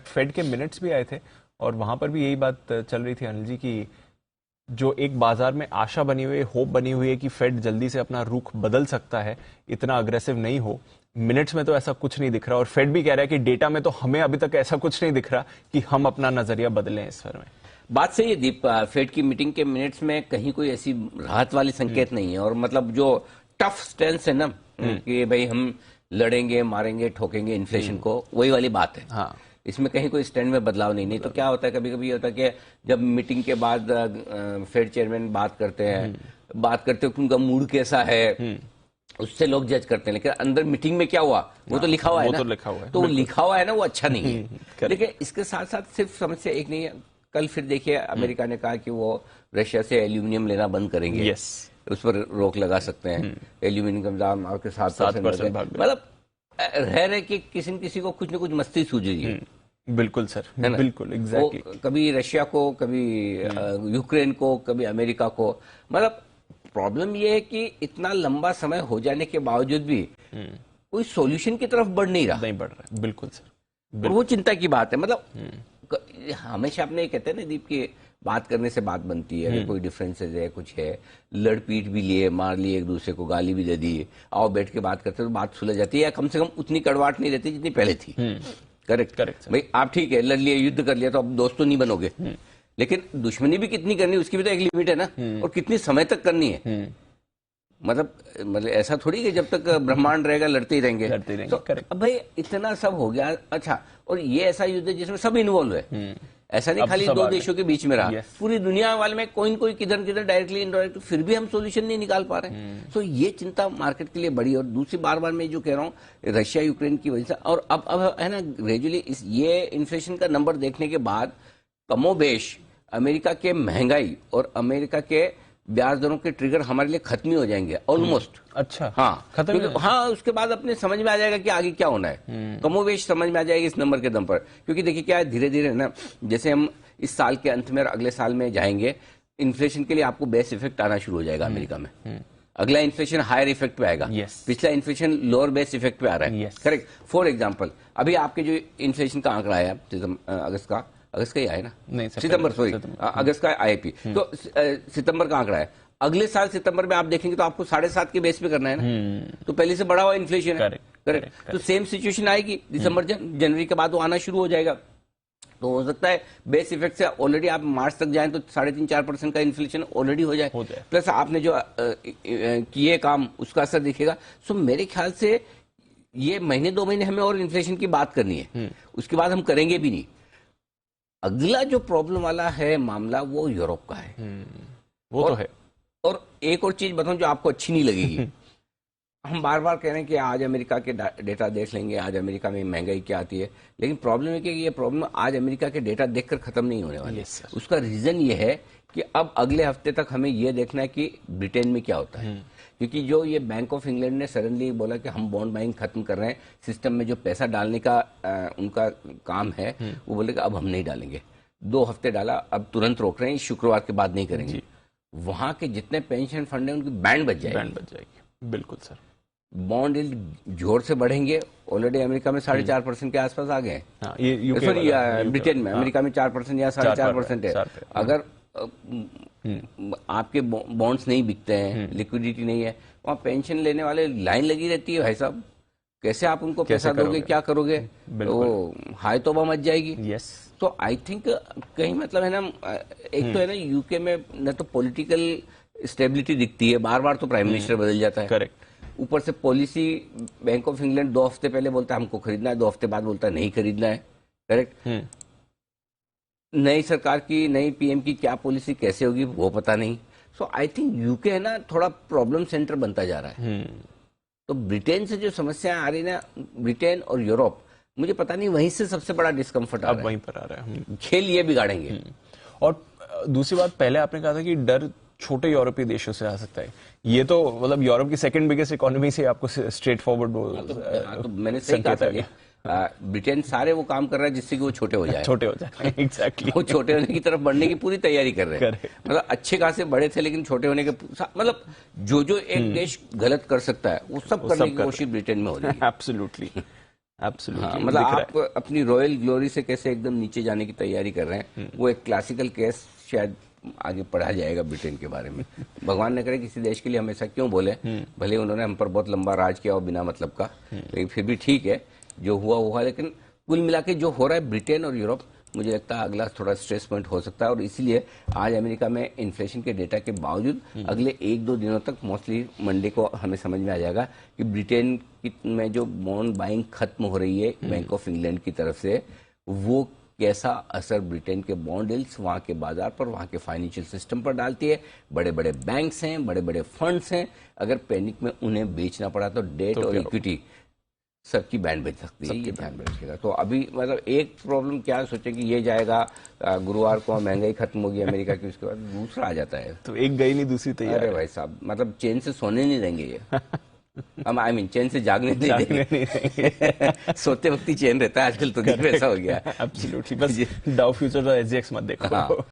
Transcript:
Fade के minutes भी आए थे और वहां पर भी यही बात चल रही थी अनिल जी की जो एक बाजार में आशा बनी हुई है, होप बनी हुई है कि फेड जल्दी से अपना रुख बदल सकता है, इतना अग्रेसिव नहीं हो। मिनट्स में तो ऐसा कुछ नहीं दिख रहा और फेड भी कह रहा है कि डेटा में तो हमें अभी तक ऐसा कुछ नहीं दिख रहा कि हम अपना नजरिया बदलें इस बारे में। बात सही है दीप, फेड की मीटिंग के मिनट्स में कहीं कोई ऐसी राहत वाली संकेत नहीं है और मतलब जो टफ स्टैंस है ना कि भाई हम लड़ेंगे मारेंगे ठोकेंगे इन्फ्लेशन को, वही वाली बात है। हाँ, इसमें कहीं कोई स्टैंड में बदलाव नहीं तो क्या होता है कभी कभी होता है कि जब मीटिंग के बाद फेड चेयरमैन बात करते हैं उनका मूड कैसा है उससे लोग जज करते हैं, लेकिन अंदर मीटिंग में क्या हुआ वो तो लिखा हुआ है ना, तो लिखा हुआ है, तो लिखा हुआ है ना वो अच्छा नहीं है। लेकिन इसके साथ साथ सिर्फ समस्या एक नहीं है, कल फिर देखिए अमेरिका ने कहा कि वो रशिया से एल्यूमिनियम लेना बंद करेंगे, उस पर रोक लगा सकते हैं, एल्यूमिनियम का दाम आपके 7% मतलब रह रहे कि किसी न किसी को कुछ न कुछ मस्ती सूझ रही है। बिल्कुल सर, है ना? बिल्कुल एग्जैक्टली। कभी रशिया को, कभी यूक्रेन को, कभी अमेरिका को। मतलब प्रॉब्लम यह है कि इतना लंबा समय हो जाने के बावजूद भी कोई सॉल्यूशन की तरफ बढ़ नहीं बढ़ रहा। बिल्कुल सर, और वो चिंता की बात है। मतलब हमेशा अपने कहते हैं ना दीप की बात करने से बात बनती है, कोई डिफरेंसेस है कुछ है, लड़ पीट भी लिए, मार लिए एक दूसरे को, गाली भी दे दी, आओ बैठ के बात करते तो बात सुलझ जाती है या कम से कम उतनी कड़वाहट नहीं रहती जितनी पहले थी। करेक्ट भाई, आप ठीक है लड़ लिए, युद्ध कर लिया तो अब दोस्त तो नहीं बनोगे, लेकिन दुश्मनी भी कितनी करनी है उसकी भी तो एक लिमिट है ना, और कितनी समय तक करनी है। मतलब ऐसा थोड़ी कि जब तक ब्रह्मांड रहेगा लड़ते ही रहेंगे। तो अब भाई इतना सब हो गया, अच्छा, और ये ऐसा युद्ध है जिसमें सब इन्वॉल्व है, ऐसा नहीं खाली दो देशों के बीच में रहा, पूरी दुनिया वाले में कोई न कोई किधर किधर डायरेक्टली इनडायरेक्ट, फिर भी हम सोल्यूशन नहीं निकाल पा रहे। तो ये चिंता मार्केट के लिए बड़ी। और दूसरी बार मैं जो कह रहा हूँ रशिया यूक्रेन की वजह से, और अब है ना ग्रेजुअली ये इन्फ्लेशन का नंबर देखने के बाद कमोबेश अमेरिका के महंगाई और अमेरिका के ब्याज दरों के ट्रिगर हमारे लिए खत्म ही हो जाएंगे ऑलमोस्ट। अच्छा, हाँ खत्म, हाँ उसके बाद अपने समझ में आ जाएगा कि आगे क्या होना है, कमोवेश समझ में आ जाएगी इस नंबर के दम पर। क्योंकि देखिए क्या है, धीरे धीरे ना जैसे हम इस साल के अंत में और अगले साल में जाएंगे, इन्फ्लेशन के लिए आपको बेस इफेक्ट आना शुरू हो जाएगा अमेरिका में। अगला इन्फ्लेशन हायर इफेक्ट पे आएगा, पिछला इन्फ्लेशन लोअर बेस इफेक्ट पे आ रहा है। करेक्ट। फॉर एग्जाम्पल अभी आपके जो इन्फ्लेशन का आंकड़ा आया अगस्त का ही आया ना, नहीं सितंबर, सॉरी अगस्त का आईपी, तो सितंबर का आंकड़ा है। अगले साल सितंबर में आप देखेंगे तो आपको 7.5 के बेस पे करना है ना, तो पहले से बढ़ा हुआ इन्फ्लेशन है। करेक्ट। तो सेम सिचुएशन आएगी दिसंबर जनवरी के बाद वो आना शुरू हो जाएगा। तो हो सकता है बेस इफेक्ट से ऑलरेडी आप मार्च तक जाएं तो 3.5-4% का इन्फ्लेशन ऑलरेडी हो जाए, प्लस आपने जो किए काम उसका असर दिखेगा। सो मेरे ख्याल से ये महीने 2 महीने हमें और इन्फ्लेशन की बात करनी है, उसके बाद हम करेंगे भी नहीं। अगला जो प्रॉब्लम वाला है मामला वो यूरोप का है, वो तो है। और एक और चीज बताऊं जो आपको अच्छी नहीं लगेगी, हम बार बार कह रहे हैं कि आज अमेरिका के डेटा देख लेंगे, आज अमेरिका में महंगाई क्या आती है, लेकिन प्रॉब्लम है कि ये प्रॉब्लम आज अमेरिका के डेटा देखकर खत्म नहीं होने वाली। उसका रीजन ये है कि अब अगले हफ्ते तक हमें ये देखना है कि ब्रिटेन में क्या होता है। क्योंकि जो ये बैंक ऑफ इंग्लैंड ने सडनली बोला कि हम बॉन्ड बाइंग खत्म कर रहे हैं, सिस्टम में जो पैसा डालने का उनका काम है वो बोले कि अब हम नहीं डालेंगे। 2 हफ्ते डाला, अब तुरंत रोक रहे हैं, शुक्रवार के बाद नहीं करेंगे। वहां के जितने पेंशन फंड है उनकी बैंड बच जाएगी। बिल्कुल सर। बॉन्ड यील्ड जोर से बढ़ेंगे, ऑलरेडी अमेरिका में 4.5% के आसपास आ गए हैं। सॉरी ब्रिटेन में, अमेरिका में 4% या 4.5% है। अगर आपके बॉन्ड्स नहीं बिकते हैं, लिक्विडिटी नहीं है, वहां पेंशन लेने वाले लाइन लगी रहती है। भाई साहब कैसे आप उनको पैसा दोगे, क्या करोगे, तो हाई तौबा मच जाएगी। तो आई थिंक कहीं मतलब है ना, एक तो है ना यूके में न तो पॉलिटिकल स्टेबिलिटी दिखती है, बार बार तो प्राइम मिनिस्टर बदल जाता है। करेक्ट। ऊपर से पॉलिसी बैंक ऑफ इंग्लैंड 2 हफ्ते पहले बोलता है हमको खरीदना है, 2 हफ्ते बाद बोलता है नहीं खरीदना है। करेक्ट। नई सरकार की, नई पीएम की क्या पॉलिसी कैसे होगी वो पता नहीं। सो आई थिंक यूके है ना थोड़ा प्रॉब्लम सेंटर बनता जा रहा है। तो ब्रिटेन से जो समस्याएं आ रही ना, ब्रिटेन और यूरोप, मुझे पता नहीं वहीं से सबसे बड़ा डिस्कम्फर्ट आ रहा है। वहीं पर आ रहा है। खेल ये बिगाड़ेंगे। और दूसरी बात, पहले आपने कहा था कि डर छोटे यूरोपीय देशों से आ सकता है, ये तो मतलब यूरोप की सेकंड बिगेस्ट इकोनॉमी से आपको स्ट्रेट फॉरवर्ड तो मैंने सही कहा था, ब्रिटेन सारे वो काम कर रहा है जिससे कि वो छोटे हो जाए। एग्जैक्टली। वो छोटे होने की तरफ बढ़ने की पूरी तैयारी कर रहे हैं। मतलब अच्छे खासे बड़े थे लेकिन छोटे होने के, मतलब जो एक देश गलत कर सकता है वो सब करने की कोशिश ब्रिटेन में हो रही है। एब्सोल्युटली। एब्सोल्युटली हाँ, मतलब आप अपनी रॉयल ग्लोरी से कैसे एकदम नीचे जाने की तैयारी कर रहे हैं, वो एक क्लासिकल केस शायद आगे पढ़ा जाएगा ब्रिटेन के बारे में। भगवान न करे किसी देश के लिए हमेशा क्यों बोले, भले उन्होंने हम पर बहुत लंबा राज किया और बिना मतलब का, लेकिन फिर भी ठीक है, जो हुआ हुआ। लेकिन कुल मिला के जो हो रहा है ब्रिटेन और यूरोप, मुझे लगता है अगला थोड़ा स्ट्रेस पॉइंट हो सकता है। और इसीलिए आज अमेरिका में इन्फ्लेशन के डेटा के बावजूद अगले 1-2 दिनों तक मोस्टली मंडे को हमें समझ में आ जाएगा कि ब्रिटेन में जो बॉन्ड बाइंग खत्म हो रही है बैंक ऑफ इंग्लैंड की तरफ से, वो कैसा असर ब्रिटेन के बॉन्ड यील्ड्स, वहां के बाजार पर, वहां के फाइनेंशियल सिस्टम पर डालती है। बड़े बड़े बैंक्स हैं, बड़े बड़े फंड्स हैं, अगर पैनिक में उन्हें बेचना पड़ा तो डेट और इक्विटी सबकी बैंड बच सकती है, ये ध्यान में रखिएगा। तो अभी मतलब एक प्रॉब्लम क्या सोचे कि ये जाएगा गुरुवार को, महंगाई खत्म होगी अमेरिका की, उसके बाद दूसरा आ जाता है, तो एक गई नहीं दूसरी तैयार। अरे भाई साहब, मतलब चैन से सोने नहीं देंगे ये। हम चैन से जागने नहीं देंगे। सोते वक्त ही चैन रहता है आजकल, तो वैसा हो गया। एब्सोल्युटली, बस डाउ फ्यूचर और एसजीएक्स मत देखो। हाँ।